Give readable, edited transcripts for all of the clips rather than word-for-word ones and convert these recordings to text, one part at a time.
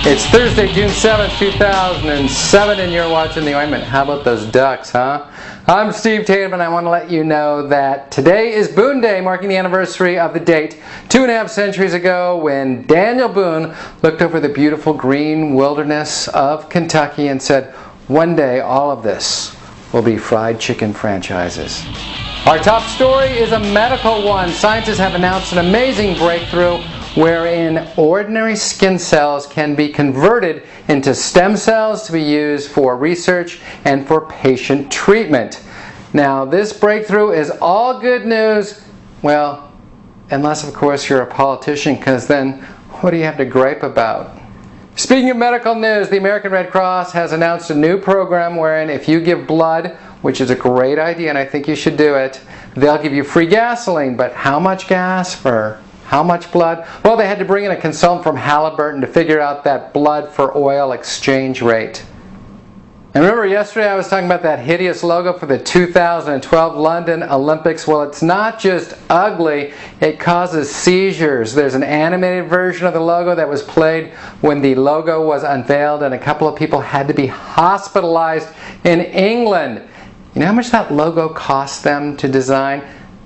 It's Thursday, June 7th, 2007, and you're watching The Ointment. How about those ducks, huh? I'm Steve Tatham, and I want to let you know that today is Boone Day, marking the anniversary of the date 2.5 centuries ago when Daniel Boone looked over the beautiful green wilderness of Kentucky and said, one day all of this will be fried chicken franchises. Our top story is a medical one. Scientists have announced an amazing breakthrough wherein ordinary skin cells can be converted into stem cells to be used for research and for patient treatment. Now, this breakthrough is all good news, well, unless of course you're a politician, because then what do you have to gripe about? Speaking of medical news, the American Red Cross has announced a new program wherein if you give blood, which is a great idea and I think you should do it, they'll give you free gasoline. But how much gas for how much blood? Well, they had to bring in a consultant from Halliburton to figure out that blood for oil exchange rate. And remember yesterday I was talking about that hideous logo for the 2012 London Olympics? Well, it's not just ugly, it causes seizures. There's an animated version of the logo that was played when the logo was unveiled, and a couple of people had to be hospitalized in England. You know how much that logo cost them to design?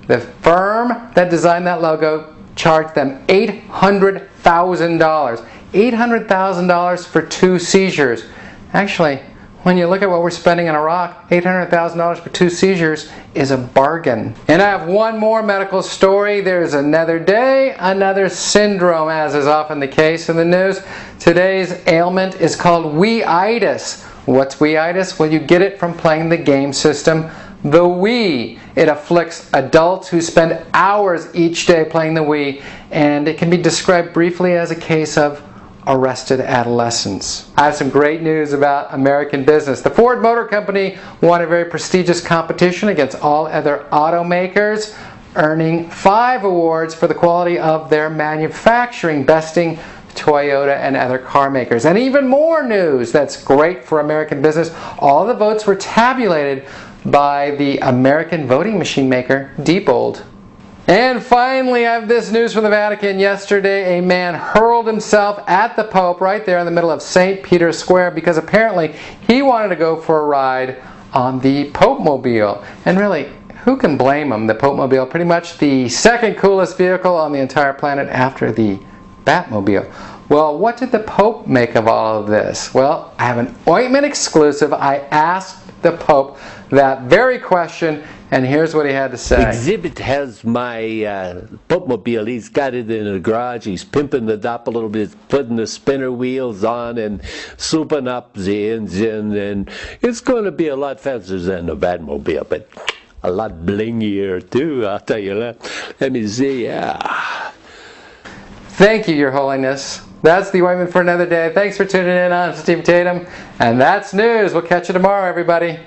The firm that designed that logo charged them $800,000. $800,000 for 2 seizures. Actually, when you look at what we're spending in Iraq, $800,000 for 2 seizures is a bargain. And I have one more medical story. There's another day, another syndrome, as is often the case in the news. Today's ailment is called Wiiitis. What's Wiiitis? Well, you get it from playing the game system the Wii. It afflicts adults who spend hours each day playing the Wii, and it can be described briefly as a case of arrested adolescence. I have some great news about American business. The Ford Motor Company won a very prestigious competition against all other automakers, earning 5 awards for the quality of their manufacturing, besting Toyota and other car makers. And even more news that's great for American business, all the votes were tabulated by the American voting machine maker, Diebold. And finally, I have this news from the Vatican. Yesterday, a man hurled himself at the Pope right there in the middle of St. Peter's Square because apparently he wanted to go for a ride on the Popemobile. And really, who can blame him? The Popemobile, pretty much the second coolest vehicle on the entire planet after the Batmobile. Well, what did the Pope make of all of this? Well, I have an Ointment exclusive. I asked the Pope that very question, and here's what he had to say. Exhibit has my Popemobile. He's got it in the garage. He's pimping it up a little bit, putting the spinner wheels on and souping up the engine, and it's going to be a lot faster than the Batmobile, but a lot blingier too, I'll tell you that. Let me see. Thank you, Your Holiness. That's the Ointment for another day. Thanks for tuning in. I'm Steve Tatham, and that's news. We'll catch you tomorrow, everybody.